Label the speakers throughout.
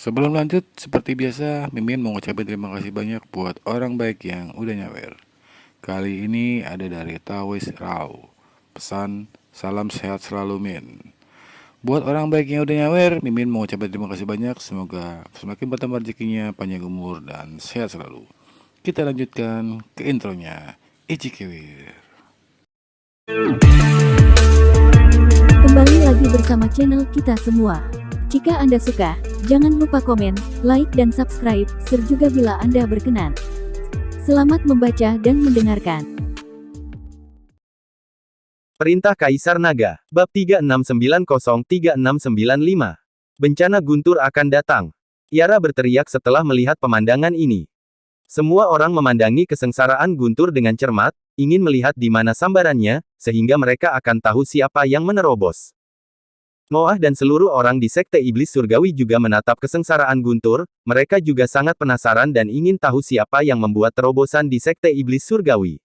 Speaker 1: Sebelum lanjut, seperti biasa, Mimin mau ngucapin terima kasih banyak buat orang baik yang udah nyawer. Kali ini ada dari Tawis Rau. Pesan, salam sehat selalu Min. Buat orang baik yang udah nyawer, Mimin mau ngucapin terima kasih banyak. Semoga semakin bertambah rezekinya, panjang umur, dan sehat selalu. Kita lanjutkan ke intronya. Ichi Kewir.
Speaker 2: Kembali lagi bersama channel kita semua. Jika Anda suka, jangan lupa komen, like dan subscribe, share juga bila Anda berkenan. Selamat membaca dan mendengarkan.
Speaker 3: Perintah Kaisar Naga, Bab 36903695. Bencana guntur akan datang. Yara berteriak setelah melihat pemandangan ini. Semua orang memandangi kesengsaraan guntur dengan cermat, ingin melihat di mana sambarannya, sehingga mereka akan tahu siapa yang menerobos. Noah dan seluruh orang di Sekte Iblis Surgawi juga menatap kesengsaraan guntur, mereka juga sangat penasaran dan ingin tahu siapa yang membuat terobosan di Sekte Iblis Surgawi.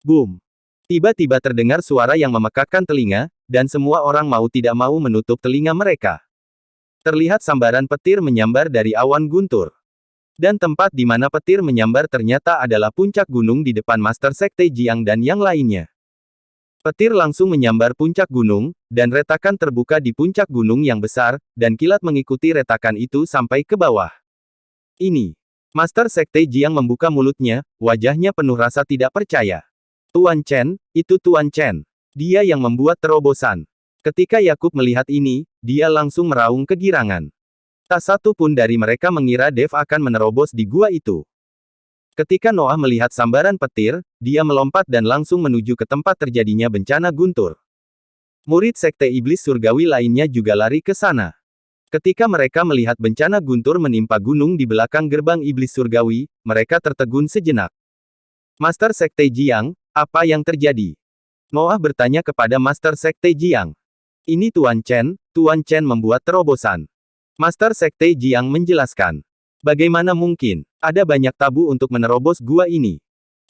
Speaker 3: Boom! Tiba-tiba terdengar suara yang memekakkan telinga, dan semua orang mau tidak mau menutup telinga mereka. Terlihat sambaran petir menyambar dari awan guntur. Dan tempat di mana petir menyambar ternyata adalah puncak gunung di depan Master Sekte Jiang dan yang lainnya. Petir langsung menyambar puncak gunung, dan retakan terbuka di puncak gunung yang besar, dan kilat mengikuti retakan itu sampai ke bawah. Ini. Master Sekte Jiang membuka mulutnya, wajahnya penuh rasa tidak percaya. Tuan Chen, itu Tuan Chen. Dia yang membuat terobosan. Ketika Yakub melihat ini, dia langsung meraung kegirangan. Tak satu pun dari mereka mengira Dev akan menerobos di gua itu. Ketika Noah melihat sambaran petir, dia melompat dan langsung menuju ke tempat terjadinya bencana guntur. Murid Sekte Iblis Surgawi lainnya juga lari ke sana. Ketika mereka melihat bencana guntur menimpa gunung di belakang gerbang Iblis Surgawi, mereka tertegun sejenak. Master Sekte Jiang, apa yang terjadi? Noah bertanya kepada Master Sekte Jiang. Ini Tuan Chen membuat terobosan. Master Sekte Jiang menjelaskan. Bagaimana mungkin? Ada banyak tabu untuk menerobos gua ini.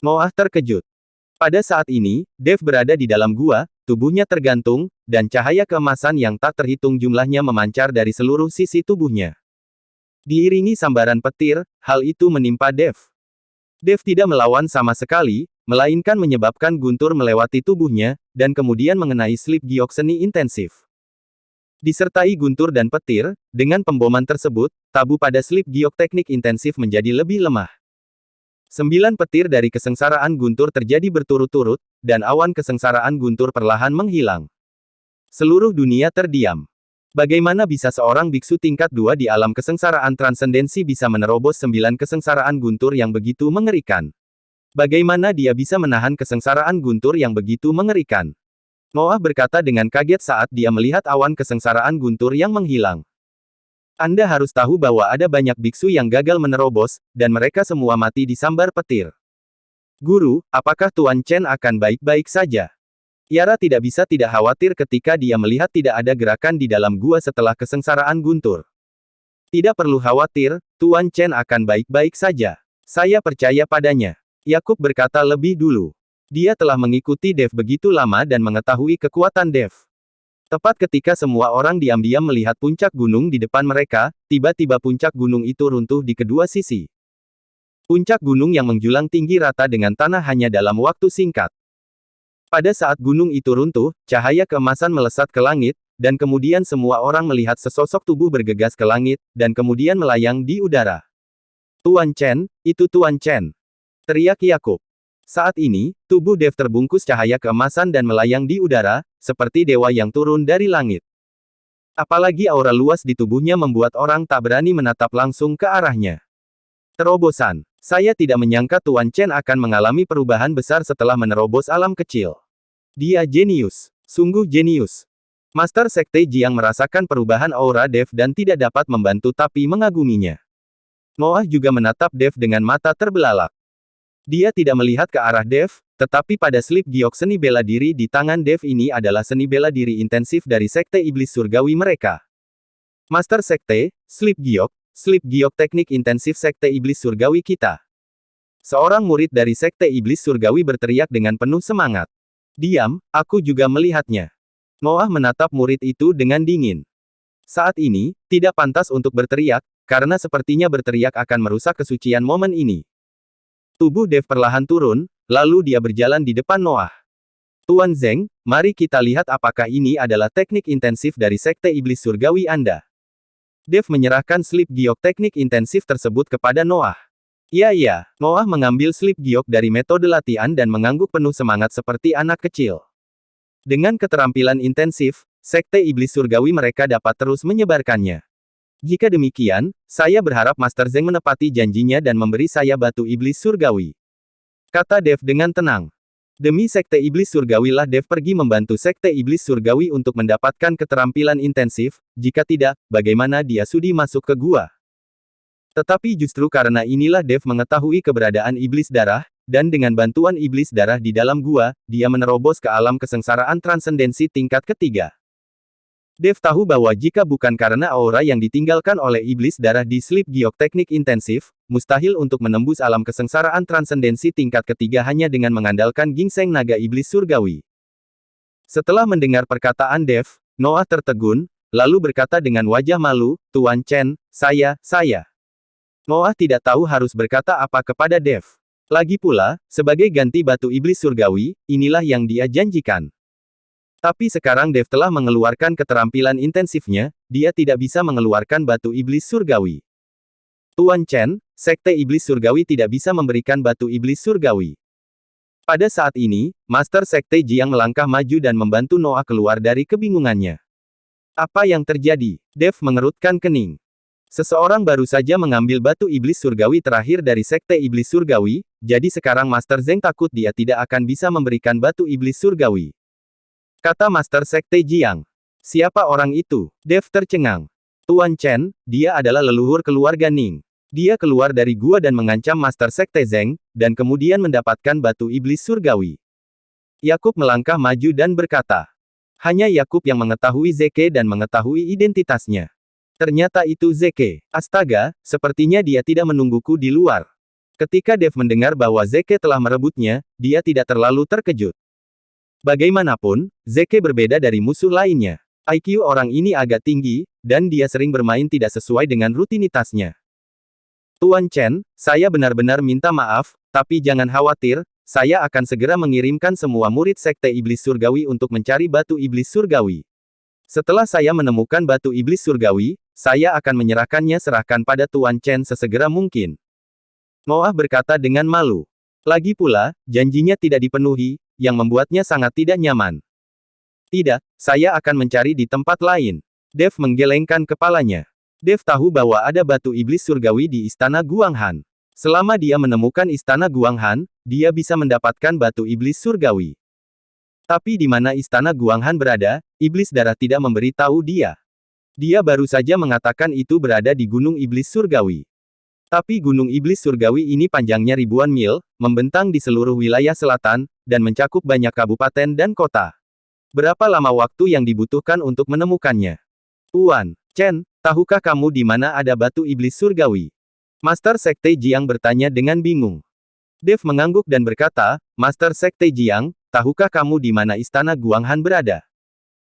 Speaker 3: Noah terkejut. Pada saat ini, Dev berada di dalam gua, tubuhnya tergantung, dan cahaya keemasan yang tak terhitung jumlahnya memancar dari seluruh sisi tubuhnya. Diiringi sambaran petir, hal itu menimpa Dev. Dev tidak melawan sama sekali, melainkan menyebabkan guntur melewati tubuhnya, dan kemudian mengenai slip giok seni intensif. Disertai guntur dan petir, dengan pemboman tersebut, tabu pada slip giok teknik intensif menjadi lebih lemah. 9 petir dari kesengsaraan guntur terjadi berturut-turut, dan awan kesengsaraan guntur perlahan menghilang. Seluruh dunia terdiam. Bagaimana bisa seorang biksu tingkat 2 di alam kesengsaraan transendensi bisa menerobos 9 kesengsaraan guntur yang begitu mengerikan? Bagaimana dia bisa menahan kesengsaraan guntur yang begitu mengerikan? Noah berkata dengan kaget saat dia melihat awan kesengsaraan guntur yang menghilang. Anda harus tahu bahwa ada banyak biksu yang gagal menerobos, dan mereka semua mati disambar petir. Guru, apakah Tuan Chen akan baik-baik saja? Yara tidak bisa tidak khawatir ketika dia melihat tidak ada gerakan di dalam gua setelah kesengsaraan guntur. Tidak perlu khawatir, Tuan Chen akan baik-baik saja. Saya percaya padanya. Yakub berkata lebih dulu. Dia telah mengikuti Dev begitu lama dan mengetahui kekuatan Dev. Tepat ketika semua orang diam-diam melihat puncak gunung di depan mereka, tiba-tiba puncak gunung itu runtuh di kedua sisi. Puncak gunung yang menjulang tinggi rata dengan tanah hanya dalam waktu singkat. Pada saat gunung itu runtuh, cahaya keemasan melesat ke langit, dan kemudian semua orang melihat sesosok tubuh bergegas ke langit, dan kemudian melayang di udara. Tuan Chen, itu Tuan Chen. Teriak Yakub. Saat ini, tubuh Dev terbungkus cahaya keemasan dan melayang di udara, seperti dewa yang turun dari langit. Apalagi aura luas di tubuhnya membuat orang tak berani menatap langsung ke arahnya. Terobosan. Saya tidak menyangka Tuan Chen akan mengalami perubahan besar setelah menerobos alam kecil. Dia jenius. Sungguh jenius. Master Sekte Jiang merasakan perubahan aura Dev dan tidak dapat membantu tapi mengaguminya. Noah juga menatap Dev dengan mata terbelalak. Dia tidak melihat ke arah Dev, tetapi pada slip giok seni bela diri di tangan Dev ini adalah seni bela diri intensif dari Sekte Iblis Surgawi mereka. Master Sekte, slip giok teknik intensif Sekte Iblis Surgawi kita. Seorang murid dari Sekte Iblis Surgawi berteriak dengan penuh semangat. Diam, aku juga melihatnya. Noah menatap murid itu dengan dingin. Saat ini, tidak pantas untuk berteriak, karena sepertinya berteriak akan merusak kesucian momen ini. Tubuh Dev perlahan turun, lalu dia berjalan di depan Noah. Tuan Zeng, mari kita lihat apakah ini adalah teknik intensif dari Sekte Iblis Surgawi Anda. Dev menyerahkan slip giok teknik intensif tersebut kepada Noah. Iya. Noah mengambil slip giok dari metode latihan dan mengangguk penuh semangat seperti anak kecil. Dengan keterampilan intensif, Sekte Iblis Surgawi mereka dapat terus menyebarkannya. Jika demikian, saya berharap Master Zeng menepati janjinya dan memberi saya batu iblis surgawi. Kata Dev dengan tenang. Demi Sekte Iblis Surgawi lah Dev pergi membantu Sekte Iblis Surgawi untuk mendapatkan keterampilan intensif, jika tidak, bagaimana dia sudi masuk ke gua. Tetapi justru karena inilah Dev mengetahui keberadaan iblis darah, dan dengan bantuan iblis darah di dalam gua, dia menerobos ke alam kesengsaraan transendensi tingkat ketiga. Dev tahu bahwa jika bukan karena aura yang ditinggalkan oleh iblis darah di slip giok teknik intensif, mustahil untuk menembus alam kesengsaraan transendensi tingkat ketiga hanya dengan mengandalkan gingseng naga iblis surgawi. Setelah mendengar perkataan Dev, Noah tertegun, lalu berkata dengan wajah malu, Tuan Chen, saya. Noah tidak tahu harus berkata apa kepada Dev. Lagi pula, sebagai ganti batu iblis surgawi, inilah yang dia janjikan. Tapi sekarang Dev telah mengeluarkan keterampilan intensifnya, dia tidak bisa mengeluarkan batu iblis surgawi. Tuan Chen, Sekte Iblis Surgawi tidak bisa memberikan batu iblis surgawi. Pada saat ini, Master Sekte Jiang melangkah maju dan membantu Noah keluar dari kebingungannya. Apa yang terjadi? Dev mengerutkan kening. Seseorang baru saja mengambil batu iblis surgawi terakhir dari Sekte Iblis Surgawi, jadi sekarang Master Zeng takut dia tidak akan bisa memberikan batu iblis surgawi. Kata Master Sekte Jiang. Siapa orang itu? Dev tercengang. Tuan Chen, dia adalah leluhur keluarga Ning. Dia keluar dari gua dan mengancam Master Sekte Zeng, dan kemudian mendapatkan batu iblis surgawi. Yakub melangkah maju dan berkata. Hanya Yakub yang mengetahui Zeke dan mengetahui identitasnya. Ternyata itu Zeke. Astaga, sepertinya dia tidak menungguku di luar. Ketika Dev mendengar bahwa Zeke telah merebutnya, dia tidak terlalu terkejut. Bagaimanapun, Zeke berbeda dari musuh lainnya. IQ orang ini agak tinggi, dan dia sering bermain tidak sesuai dengan rutinitasnya. Tuan Chen, saya benar-benar minta maaf, tapi jangan khawatir, saya akan segera mengirimkan semua murid Sekte Iblis Surgawi untuk mencari batu iblis surgawi. Setelah saya menemukan batu iblis surgawi, saya akan menyerahkannya serahkan pada Tuan Chen sesegera mungkin. Noah berkata dengan malu. Lagi pula, janjinya tidak dipenuhi, yang membuatnya sangat tidak nyaman. Tidak, saya akan mencari di tempat lain. Dev menggelengkan kepalanya. Dev tahu bahwa ada batu iblis surgawi di Istana Guanghan. Selama dia menemukan Istana Guanghan, dia bisa mendapatkan batu iblis surgawi. Tapi di mana Istana Guanghan berada, iblis darah tidak memberi tahu dia. Dia baru saja mengatakan itu berada di Gunung Iblis Surgawi. Tapi Gunung Iblis Surgawi ini panjangnya ribuan mil, membentang di seluruh wilayah selatan, dan mencakup banyak kabupaten dan kota. Berapa lama waktu yang dibutuhkan untuk menemukannya? Tuan Chen, tahukah kamu di mana ada batu iblis surgawi? Master Sekte Jiang bertanya dengan bingung. Dev mengangguk dan berkata, Master Sekte Jiang, tahukah kamu di mana Istana Guanghan berada?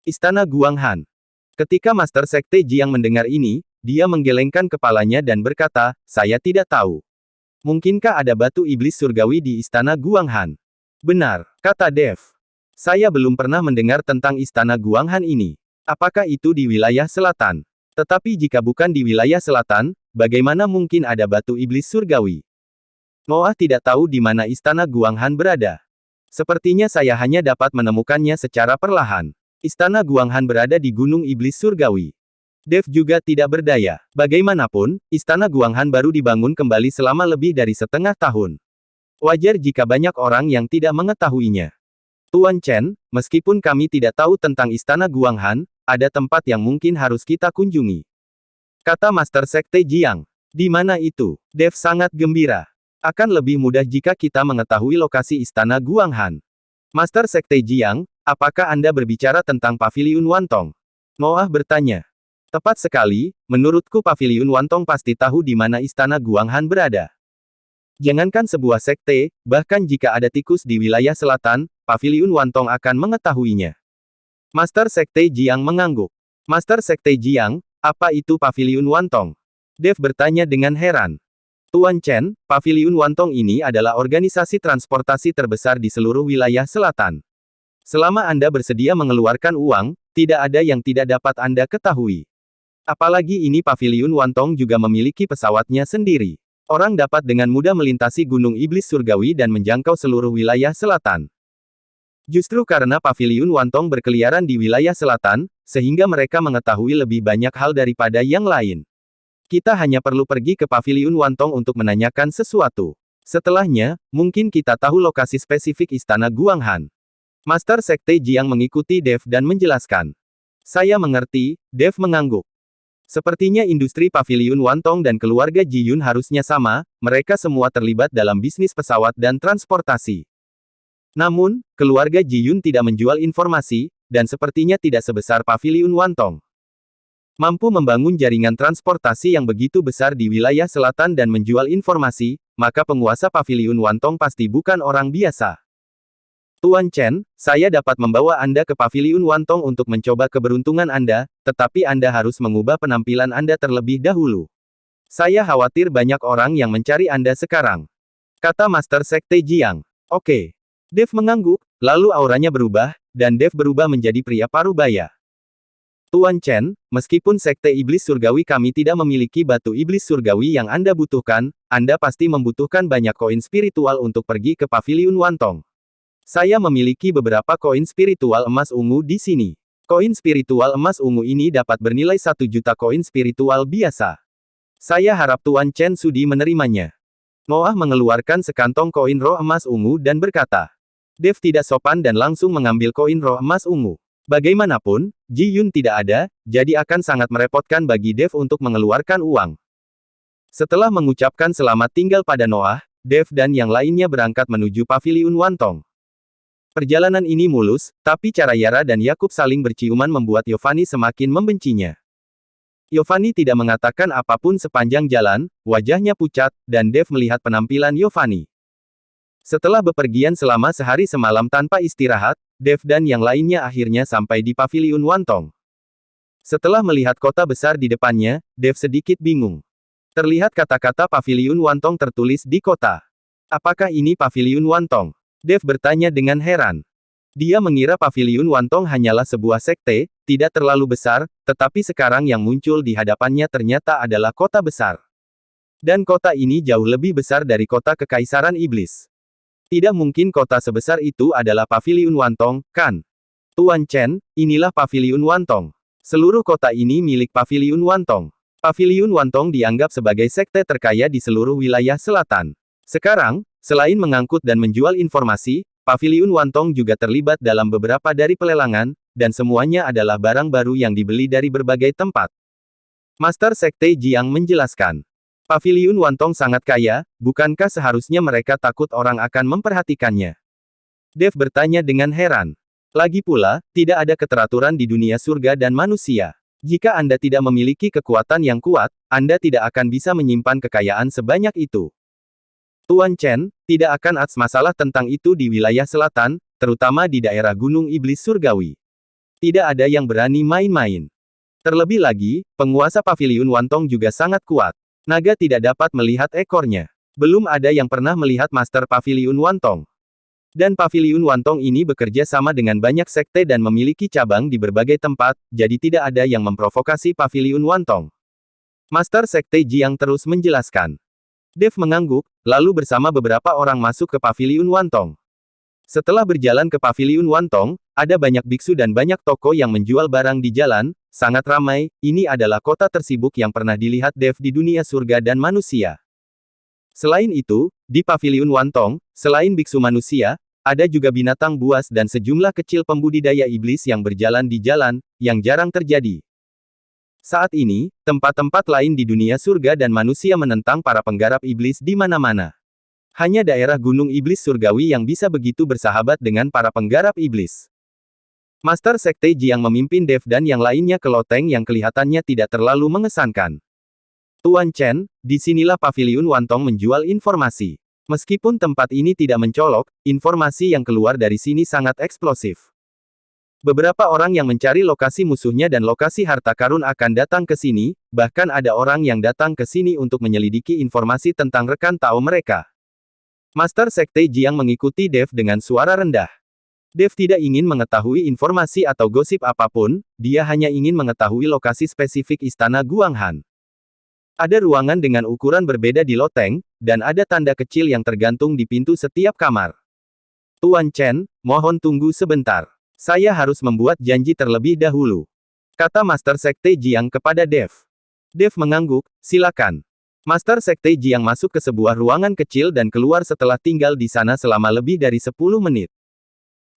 Speaker 3: Istana Guanghan. Ketika Master Sekte Jiang mendengar ini, dia menggelengkan kepalanya dan berkata, saya tidak tahu. Mungkinkah ada batu iblis surgawi di Istana Guanghan? Benar, kata Dev. Saya belum pernah mendengar tentang Istana Guanghan ini. Apakah itu di wilayah selatan? Tetapi jika bukan di wilayah selatan, bagaimana mungkin ada batu iblis surgawi? Noah tidak tahu di mana Istana Guanghan berada. Sepertinya saya hanya dapat menemukannya secara perlahan. Istana Guanghan berada di Gunung Iblis Surgawi. Dev juga tidak berdaya. Bagaimanapun, Istana Guanghan baru dibangun kembali selama lebih dari setengah tahun. Wajar jika banyak orang yang tidak mengetahuinya. Tuan Chen, meskipun kami tidak tahu tentang Istana Guanghan, ada tempat yang mungkin harus kita kunjungi. Kata Master Sekte Jiang. Di mana itu? Dev sangat gembira. Akan lebih mudah jika kita mengetahui lokasi Istana Guanghan. Master Sekte Jiang, apakah Anda berbicara tentang Paviliun Wantong? Noah bertanya. Tepat sekali, menurutku Paviliun Wantong pasti tahu di mana Istana Guanghan berada. Jangankan sebuah sekte, bahkan jika ada tikus di wilayah selatan, Paviliun Wantong akan mengetahuinya. Master Sekte Jiang mengangguk. Master Sekte Jiang, apa itu Paviliun Wantong? Dev bertanya dengan heran. Tuan Chen, Paviliun Wantong ini adalah organisasi transportasi terbesar di seluruh wilayah selatan. Selama Anda bersedia mengeluarkan uang, tidak ada yang tidak dapat Anda ketahui. Apalagi ini Paviliun Wantong juga memiliki pesawatnya sendiri. Orang dapat dengan mudah melintasi Gunung Iblis Surgawi dan menjangkau seluruh wilayah selatan. Justru karena Paviliun Wantong berkeliaran di wilayah selatan, sehingga mereka mengetahui lebih banyak hal daripada yang lain. Kita hanya perlu pergi ke Paviliun Wantong untuk menanyakan sesuatu. Setelahnya, mungkin kita tahu lokasi spesifik Istana Guanghan. Master Sekte Jiang mengikuti Dev dan menjelaskan. Saya mengerti, Dev mengangguk. Sepertinya industri Paviliun Wantong dan keluarga Ji Yun harusnya sama, mereka semua terlibat dalam bisnis pesawat dan transportasi. Namun, keluarga Ji Yun tidak menjual informasi, dan sepertinya tidak sebesar Paviliun Wantong. Mampu membangun jaringan transportasi yang begitu besar di wilayah selatan dan menjual informasi, maka penguasa Paviliun Wantong pasti bukan orang biasa. Tuan Chen, saya dapat membawa Anda ke Paviliun Wantong untuk mencoba keberuntungan Anda, tetapi Anda harus mengubah penampilan Anda terlebih dahulu. Saya khawatir banyak orang yang mencari Anda sekarang. Kata Master Sekte Jiang. Oke. Dev mengangguk, lalu auranya berubah, dan Dev berubah menjadi pria parubaya. Tuan Chen, meskipun Sekte Iblis Surgawi kami tidak memiliki batu iblis surgawi yang Anda butuhkan, Anda pasti membutuhkan banyak koin spiritual untuk pergi ke Paviliun Wantong. Saya memiliki beberapa koin spiritual emas ungu di sini. Koin spiritual emas ungu ini dapat bernilai 1 juta koin spiritual biasa. Saya harap Tuan Chen sudi menerimanya. Noah mengeluarkan sekantong koin roh emas ungu dan berkata. Dev tidak sopan dan langsung mengambil koin roh emas ungu. Bagaimanapun, Ji Yun tidak ada, jadi akan sangat merepotkan bagi Dev untuk mengeluarkan uang. Setelah mengucapkan selamat tinggal pada Noah, Dev dan yang lainnya berangkat menuju Paviliun Wantong. Perjalanan ini mulus, tapi cara Yara dan Yakub saling berciuman membuat Yovani semakin membencinya. Yovani tidak mengatakan apapun sepanjang jalan, wajahnya pucat, dan Dev melihat penampilan Yovani. Setelah bepergian selama sehari semalam tanpa istirahat, Dev dan yang lainnya akhirnya sampai di Paviliun Wantong. Setelah melihat kota besar di depannya, Dev sedikit bingung. Terlihat kata-kata Paviliun Wantong tertulis di kota. Apakah ini Paviliun Wantong? Dev bertanya dengan heran. Dia mengira Paviliun Wantong hanyalah sebuah sekte, tidak terlalu besar, tetapi sekarang yang muncul di hadapannya ternyata adalah kota besar. Dan kota ini jauh lebih besar dari kota Kekaisaran Iblis. Tidak mungkin kota sebesar itu adalah Paviliun Wantong, kan? Tuan Chen, inilah Paviliun Wantong. Seluruh kota ini milik Paviliun Wantong. Paviliun Wantong dianggap sebagai sekte terkaya di seluruh wilayah selatan. Sekarang, selain mengangkut dan menjual informasi, Paviliun Wantong juga terlibat dalam beberapa dari pelelangan, dan semuanya adalah barang baru yang dibeli dari berbagai tempat. Master Sekte Jiang menjelaskan. Paviliun Wantong sangat kaya, bukankah seharusnya mereka takut orang akan memperhatikannya? Dev bertanya dengan heran. Lagi pula, tidak ada keteraturan di dunia surga dan manusia. Jika Anda tidak memiliki kekuatan yang kuat, Anda tidak akan bisa menyimpan kekayaan sebanyak itu. Tuan Chen, tidak akan ada masalah tentang itu di wilayah selatan, terutama di daerah Gunung Iblis Surgawi. Tidak ada yang berani main-main. Terlebih lagi, penguasa Paviliun Wantong juga sangat kuat. Naga tidak dapat melihat ekornya. Belum ada yang pernah melihat Master Paviliun Wantong. Dan Paviliun Wantong ini bekerja sama dengan banyak sekte dan memiliki cabang di berbagai tempat, jadi tidak ada yang memprovokasi Paviliun Wantong. Master Sekte Jiang terus menjelaskan. Dev mengangguk, lalu bersama beberapa orang masuk ke Paviliun Wantong. Setelah berjalan ke Paviliun Wantong, ada banyak biksu dan banyak toko yang menjual barang di jalan, sangat ramai, ini adalah kota tersibuk yang pernah dilihat Dev di dunia surga dan manusia. Selain itu, di Paviliun Wantong, selain biksu manusia, ada juga binatang buas dan sejumlah kecil pembudidaya iblis yang berjalan di jalan, yang jarang terjadi. Saat ini, tempat-tempat lain di dunia surga dan manusia menentang para penggarap iblis di mana-mana. Hanya daerah Gunung Iblis Surgawi yang bisa begitu bersahabat dengan para penggarap iblis. Master Sekte Jiang memimpin Dev dan yang lainnya ke loteng yang kelihatannya tidak terlalu mengesankan. Tuan Chen, disinilah Paviliun Wantong menjual informasi. Meskipun tempat ini tidak mencolok, informasi yang keluar dari sini sangat eksplosif. Beberapa orang yang mencari lokasi musuhnya dan lokasi harta karun akan datang ke sini, bahkan ada orang yang datang ke sini untuk menyelidiki informasi tentang rekan Tao mereka. Master Sekte Jiang mengikuti Dev dengan suara rendah. Dev tidak ingin mengetahui informasi atau gosip apapun, dia hanya ingin mengetahui lokasi spesifik istana Guanghan. Ada ruangan dengan ukuran berbeda di loteng, dan ada tanda kecil yang tergantung di pintu setiap kamar. Tuan Chen, mohon tunggu sebentar. Saya harus membuat janji terlebih dahulu. Kata Master Sekte Jiang kepada Dev. Dev mengangguk, silakan. Master Sekte Jiang masuk ke sebuah ruangan kecil dan keluar setelah tinggal di sana selama lebih dari 10 menit.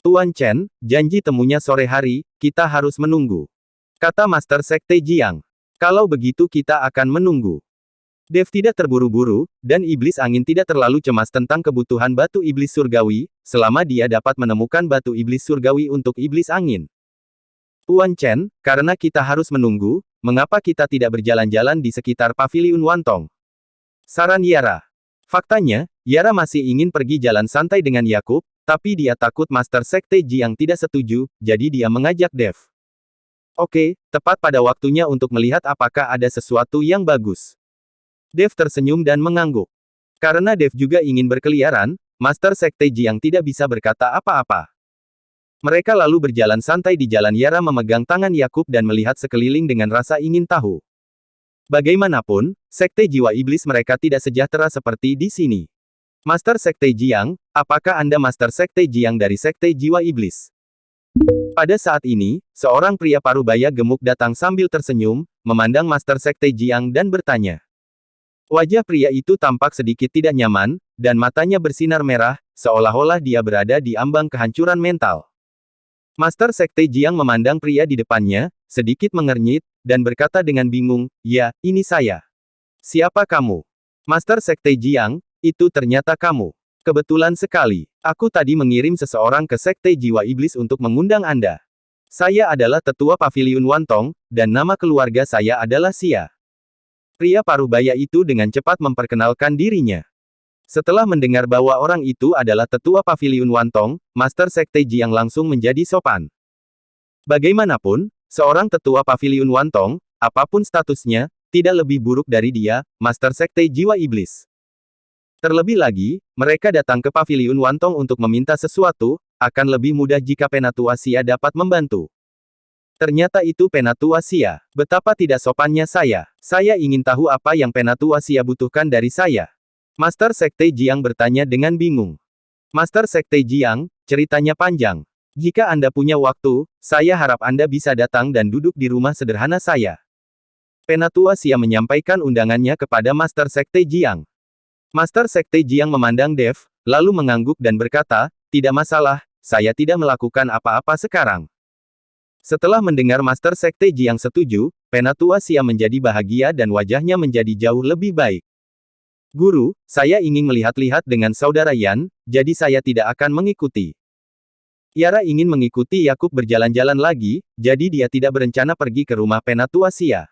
Speaker 3: Tuan Chen, janji temunya sore hari, kita harus menunggu. Kata Master Sekte Jiang. Kalau begitu kita akan menunggu. Dev tidak terburu-buru, dan iblis angin tidak terlalu cemas tentang kebutuhan batu iblis surgawi, selama dia dapat menemukan batu iblis surgawi untuk iblis angin. Tuan Chen, karena kita harus menunggu, mengapa kita tidak berjalan-jalan di sekitar Paviliun Wantong? Saran Yara. Faktanya, Yara masih ingin pergi jalan santai dengan Yakub, tapi dia takut Master Sekte Jiang tidak setuju, jadi dia mengajak Dev. Oke, tepat pada waktunya untuk melihat apakah ada sesuatu yang bagus. Dev tersenyum dan mengangguk. Karena Dev juga ingin berkeliaran, Master Sekte Jiang tidak bisa berkata apa-apa. Mereka lalu berjalan santai di jalan. Yara memegang tangan Yakub dan melihat sekeliling dengan rasa ingin tahu. Bagaimanapun, Sekte Jiwa Iblis mereka tidak sejahtera seperti di sini. Master Sekte Jiang, apakah Anda Master Sekte Jiang dari Sekte Jiwa Iblis? Pada saat ini, seorang pria parubaya gemuk datang sambil tersenyum, memandang Master Sekte Jiang dan bertanya. Wajah pria itu tampak sedikit tidak nyaman, dan matanya bersinar merah, seolah-olah dia berada di ambang kehancuran mental. Master Sekte Jiang memandang pria di depannya, sedikit mengernyit, dan berkata dengan bingung, "Ya, ini saya." "Siapa kamu?" "Master Sekte Jiang, itu ternyata kamu. Kebetulan sekali, aku tadi mengirim seseorang ke Sekte Jiwa Iblis untuk mengundang Anda. Saya adalah tetua Paviliun Wantong, dan nama keluarga saya adalah Xia." Pria parubaya itu dengan cepat memperkenalkan dirinya. Setelah mendengar bahwa orang itu adalah tetua Paviliun Wantong, Master Sekte Jiang langsung menjadi sopan. Bagaimanapun, seorang tetua Paviliun Wantong, apapun statusnya, tidak lebih buruk dari dia, Master Sekte Jiwa Iblis. Terlebih lagi, mereka datang ke Paviliun Wantong untuk meminta sesuatu, akan lebih mudah jika Penatua Xia dapat membantu. Ternyata itu Penatua Xia. Betapa tidak sopannya saya. Saya ingin tahu apa yang Penatua Xia butuhkan dari saya. Master Sekte Jiang bertanya dengan bingung. Master Sekte Jiang, ceritanya panjang. Jika Anda punya waktu, saya harap Anda bisa datang dan duduk di rumah sederhana saya. Penatua Xia menyampaikan undangannya kepada Master Sekte Jiang. Master Sekte Jiang memandang Dev, lalu mengangguk dan berkata, tidak masalah, saya tidak melakukan apa-apa sekarang. Setelah mendengar Master Sekte Jiang setuju, Penatua Xia menjadi bahagia dan wajahnya menjadi jauh lebih baik. Guru, saya ingin melihat-lihat dengan saudara Yan, jadi saya tidak akan mengikuti. Yara ingin mengikuti Yakub berjalan-jalan lagi, jadi dia tidak berencana pergi ke rumah Penatua Xia.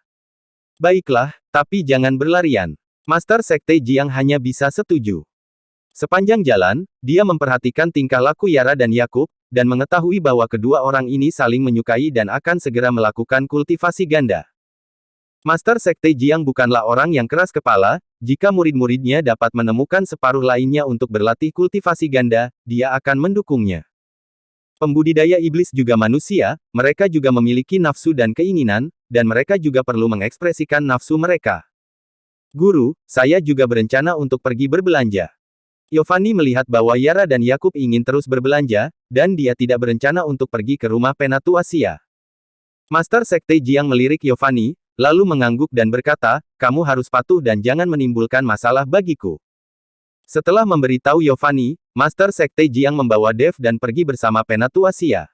Speaker 3: Baiklah, tapi jangan berlarian. Master Sekte Jiang hanya bisa setuju. Sepanjang jalan, dia memperhatikan tingkah laku Yara dan Yakub, dan mengetahui bahwa kedua orang ini saling menyukai dan akan segera melakukan kultivasi ganda. Master Sekte Jiang bukanlah orang yang keras kepala, jika murid-muridnya dapat menemukan separuh lainnya untuk berlatih kultivasi ganda, dia akan mendukungnya. Pembudidaya iblis juga manusia, mereka juga memiliki nafsu dan keinginan, dan mereka juga perlu mengekspresikan nafsu mereka. Guru, saya juga berencana untuk pergi berbelanja. Giovanni melihat bahwa Yara dan Yakub ingin terus berbelanja, dan dia tidak berencana untuk pergi ke rumah Penatua Xia. Master Sekte Jiang melirik Giovanni, lalu mengangguk dan berkata, kamu harus patuh dan jangan menimbulkan masalah bagiku. Setelah memberitahu Giovanni, Master Sekte Jiang membawa Dev dan pergi bersama Penatua Xia.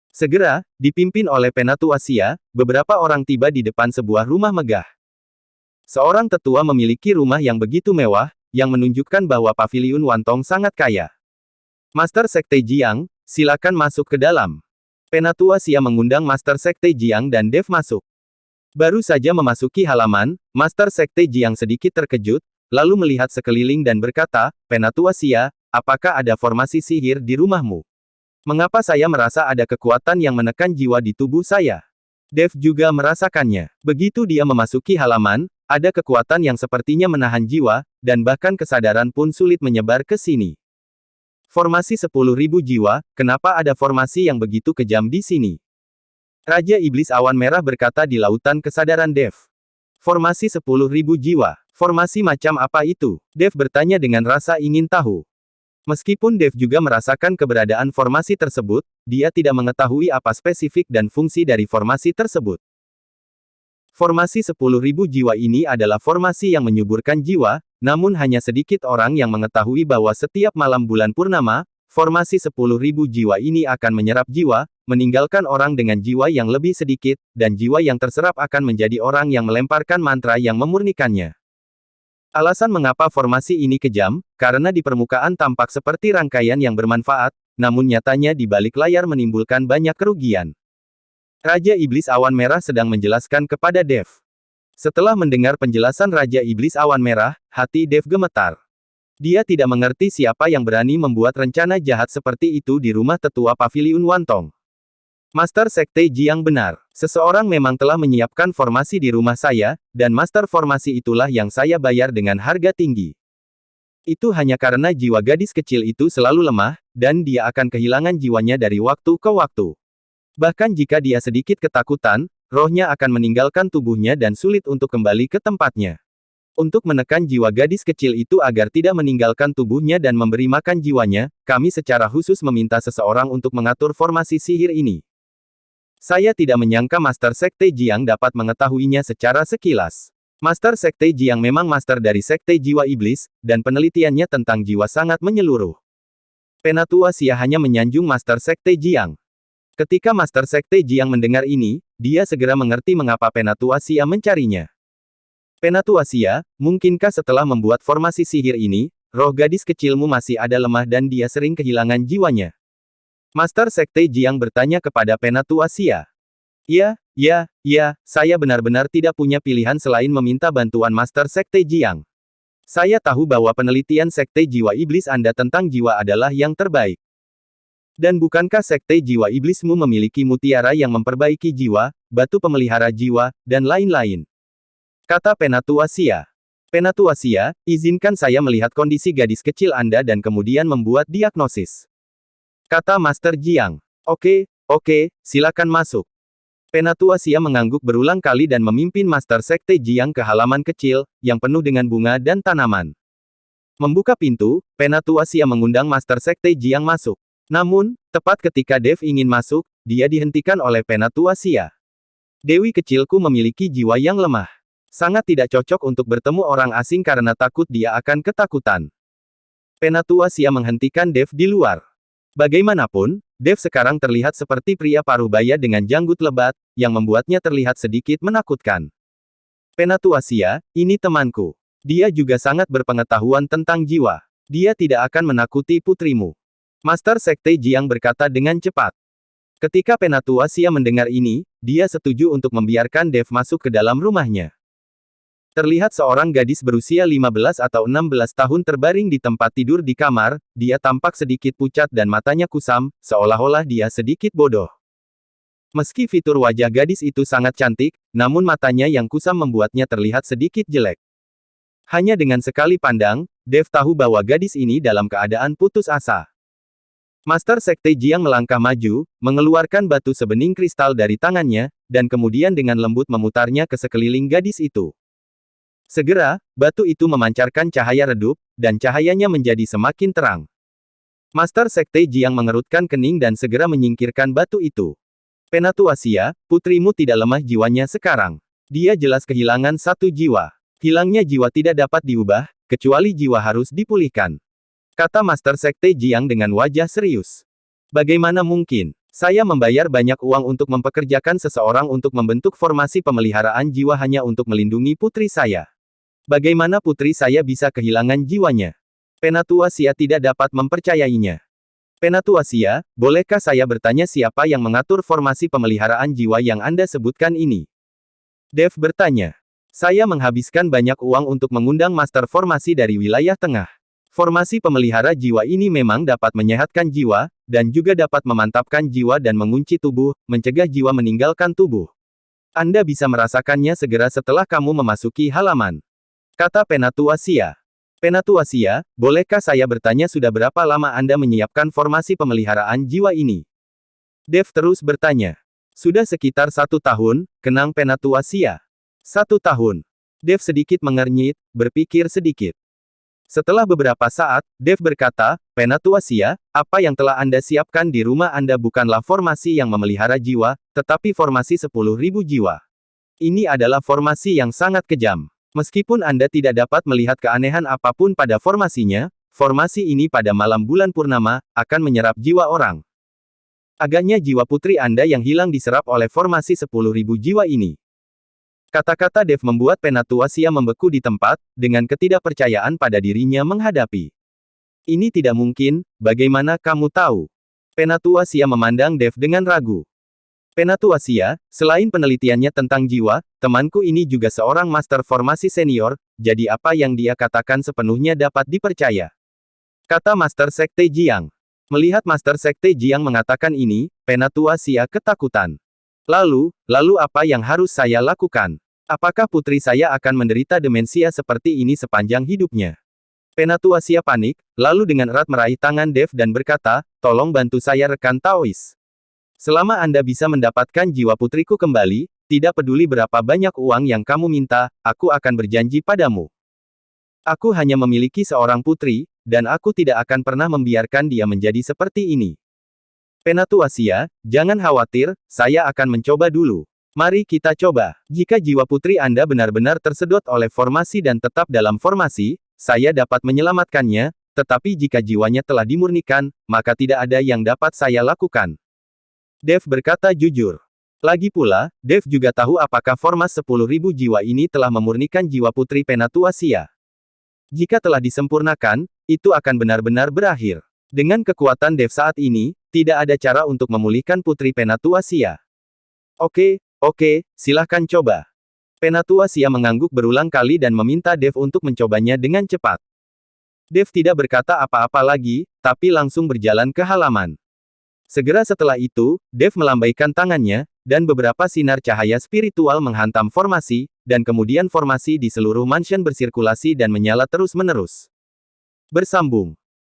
Speaker 3: Segera, dipimpin oleh Penatua Xia, beberapa orang tiba di depan sebuah rumah megah. Seorang tetua memiliki rumah yang begitu mewah, yang menunjukkan bahwa Paviliun Wantong sangat kaya. Master Sekte Jiang, silakan masuk ke dalam. Penatua Xia mengundang Master Sekte Jiang dan Dev masuk. Baru saja memasuki halaman, Master Sekte Jiang sedikit terkejut, lalu melihat sekeliling dan berkata, Penatua Xia, apakah ada formasi sihir di rumahmu? Mengapa saya merasa ada kekuatan yang menekan jiwa di tubuh saya? Dev juga merasakannya. Begitu dia memasuki halaman, ada kekuatan yang sepertinya menahan jiwa, dan bahkan kesadaran pun sulit menyebar ke sini. Formasi 10.000 jiwa, kenapa ada formasi yang begitu kejam di sini? Raja Iblis Awan Merah berkata di lautan kesadaran Dev. Formasi 10.000 jiwa. Formasi macam apa itu? Dev bertanya dengan rasa ingin tahu. Meskipun Dev juga merasakan keberadaan formasi tersebut, dia tidak mengetahui apa spesifik dan fungsi dari formasi tersebut. Formasi 10.000 jiwa ini adalah formasi yang menyuburkan jiwa, namun hanya sedikit orang yang mengetahui bahwa setiap malam bulan purnama, formasi 10.000 jiwa ini akan menyerap jiwa, meninggalkan orang dengan jiwa yang lebih sedikit, dan jiwa yang terserap akan menjadi orang yang melemparkan mantra yang memurnikannya. Alasan mengapa formasi ini kejam, karena di permukaan tampak seperti rangkaian yang bermanfaat, namun nyatanya di balik layar menimbulkan banyak kerugian. Raja Iblis Awan Merah sedang menjelaskan kepada Dev. Setelah mendengar penjelasan Raja Iblis Awan Merah, hati Dev gemetar. Dia tidak mengerti siapa yang berani membuat rencana jahat seperti itu di rumah tetua Paviliun Wantong. Master Sekte Jiang benar. Seseorang memang telah menyiapkan formasi di rumah saya, dan master formasi itulah yang saya bayar dengan harga tinggi. Itu hanya karena jiwa gadis kecil itu selalu lemah, dan dia akan kehilangan jiwanya dari waktu ke waktu. Bahkan jika dia sedikit ketakutan, rohnya akan meninggalkan tubuhnya dan sulit untuk kembali ke tempatnya. Untuk menekan jiwa gadis kecil itu agar tidak meninggalkan tubuhnya dan memberi makan jiwanya, kami secara khusus meminta seseorang untuk mengatur formasi sihir ini. Saya tidak menyangka Master Sekte Jiang dapat mengetahuinya secara sekilas. Master Sekte Jiang memang master dari Sekte Jiwa Iblis, dan penelitiannya tentang jiwa sangat menyeluruh. Penatua Sia hanya menyanjung Master Sekte Jiang. Ketika Master Sekte Jiang mendengar ini, dia segera mengerti mengapa Penatua Sia mencarinya. Penatua Sia, mungkinkah setelah membuat formasi sihir ini, roh gadis kecilmu masih ada lemah dan dia sering kehilangan jiwanya? Master Sekte Jiang bertanya kepada Penatua Sia. Ya, saya benar-benar tidak punya pilihan selain meminta bantuan Master Sekte Jiang. Saya tahu bahwa penelitian Sekte Jiwa Iblis Anda tentang jiwa adalah yang terbaik. Dan bukankah Sekte Jiwa Iblismu memiliki mutiara yang memperbaiki jiwa, batu pemelihara jiwa, dan lain-lain? Kata Penatua Sia. Penatua Sia, izinkan saya melihat kondisi gadis kecil Anda dan kemudian membuat diagnosis. Kata Master Jiang. Oke, silakan masuk. Penatua Sia mengangguk berulang kali dan memimpin Master Sekte Jiang ke halaman kecil, yang penuh dengan bunga dan tanaman. Membuka pintu, Penatua Sia mengundang Master Sekte Jiang masuk. Namun, tepat ketika Dev ingin masuk, dia dihentikan oleh Penatua Sia. Dewi kecilku memiliki jiwa yang lemah. Sangat tidak cocok untuk bertemu orang asing karena takut dia akan ketakutan. Penatua Sia menghentikan Dev di luar. Bagaimanapun, Dev sekarang terlihat seperti pria paruh baya dengan janggut lebat, yang membuatnya terlihat sedikit menakutkan. Penatua Sia, ini temanku. Dia juga sangat berpengetahuan tentang jiwa. Dia tidak akan menakuti putrimu. Master Sekte Jiang berkata dengan cepat. Ketika Penatua Sia mendengar ini, dia setuju untuk membiarkan Dev masuk ke dalam rumahnya. Terlihat seorang gadis berusia 15 atau 16 tahun terbaring di tempat tidur di kamar, dia tampak sedikit pucat dan matanya kusam, seolah-olah dia sedikit bodoh. Meski fitur wajah gadis itu sangat cantik, namun matanya yang kusam membuatnya terlihat sedikit jelek. Hanya dengan sekali pandang, Dev tahu bahwa gadis ini dalam keadaan putus asa. Master Sekte Jiang melangkah maju, mengeluarkan batu sebening kristal dari tangannya, dan kemudian dengan lembut memutarnya ke sekeliling gadis itu. Segera, batu itu memancarkan cahaya redup, dan cahayanya menjadi semakin terang. Master Sekte Jiang mengerutkan kening dan segera menyingkirkan batu itu. Penatua Sia, putrimu tidak lemah jiwanya sekarang. Dia jelas kehilangan satu jiwa. Hilangnya jiwa tidak dapat diubah, kecuali jiwa harus dipulihkan. Kata Master Sekte Jiang dengan wajah serius. Bagaimana mungkin? Saya membayar banyak uang untuk mempekerjakan seseorang untuk membentuk formasi pemeliharaan jiwa hanya untuk melindungi putri saya. Bagaimana putri saya bisa kehilangan jiwanya? Penatua Sia tidak dapat mempercayainya. Penatua Sia, bolehkah saya bertanya siapa yang mengatur formasi pemeliharaan jiwa yang Anda sebutkan ini? Dev bertanya. Saya menghabiskan banyak uang untuk mengundang master formasi dari wilayah tengah. Formasi pemelihara jiwa ini memang dapat menyehatkan jiwa, dan juga dapat memantapkan jiwa dan mengunci tubuh, mencegah jiwa meninggalkan tubuh. Anda bisa merasakannya segera setelah kamu memasuki halaman. Kata Penatuasia. Penatuasia, bolehkah saya bertanya sudah berapa lama Anda menyiapkan formasi pemeliharaan jiwa ini? Dev terus bertanya. Sudah sekitar 1 tahun, kenang Penatuasia. 1 tahun. Dev sedikit mengernyit, berpikir sedikit. Setelah beberapa saat, Dev berkata, Penatuasia, apa yang telah Anda siapkan di rumah Anda bukanlah formasi yang memelihara jiwa, tetapi formasi 10.000 jiwa. Ini adalah formasi yang sangat kejam. Meskipun Anda tidak dapat melihat keanehan apapun pada formasinya, formasi ini pada malam bulan purnama, akan menyerap jiwa orang. Agaknya jiwa putri Anda yang hilang diserap oleh formasi 10.000 jiwa ini. Kata-kata Dev membuat Penatuasia membeku di tempat, dengan ketidakpercayaan pada dirinya menghadapi. Ini tidak mungkin, bagaimana kamu tahu? Penatuasia memandang Dev dengan ragu. Penatuasia, selain penelitiannya tentang jiwa, temanku ini juga seorang master formasi senior, jadi apa yang dia katakan sepenuhnya dapat dipercaya. Kata Master Sekte Jiang. Melihat Master Sekte Jiang mengatakan ini, Penatuasia ketakutan. Lalu apa yang harus saya lakukan? Apakah putri saya akan menderita demensia seperti ini sepanjang hidupnya? Penatuasia panik, lalu dengan erat meraih tangan Dev dan berkata, tolong bantu saya rekan Taois. Selama Anda bisa mendapatkan jiwa putriku kembali, tidak peduli berapa banyak uang yang kamu minta, aku akan berjanji padamu. Aku hanya memiliki seorang putri, dan aku tidak akan pernah membiarkan dia menjadi seperti ini. Penatuasia, jangan khawatir, saya akan mencoba dulu. Mari kita coba. Jika jiwa putri Anda benar-benar tersedot oleh formasi dan tetap dalam formasi, saya dapat menyelamatkannya, tetapi jika jiwanya telah dimurnikan, maka tidak ada yang dapat saya lakukan. Dev berkata jujur. Lagi pula, Dev juga tahu apakah formas 10.000 jiwa ini telah memurnikan jiwa putri Penatuasia. Jika telah disempurnakan, itu akan benar-benar berakhir. Dengan kekuatan Dev saat ini, tidak ada cara untuk memulihkan putri Penatuasia. Oke, silahkan coba. Penatuasia mengangguk berulang kali dan meminta Dev untuk mencobanya dengan cepat. Dev tidak berkata apa-apa lagi, tapi langsung berjalan ke halaman. Segera setelah itu, Dev melambaikan tangannya, dan beberapa sinar cahaya spiritual menghantam formasi, dan kemudian formasi di seluruh mansion bersirkulasi dan menyala terus-menerus. Bersambung.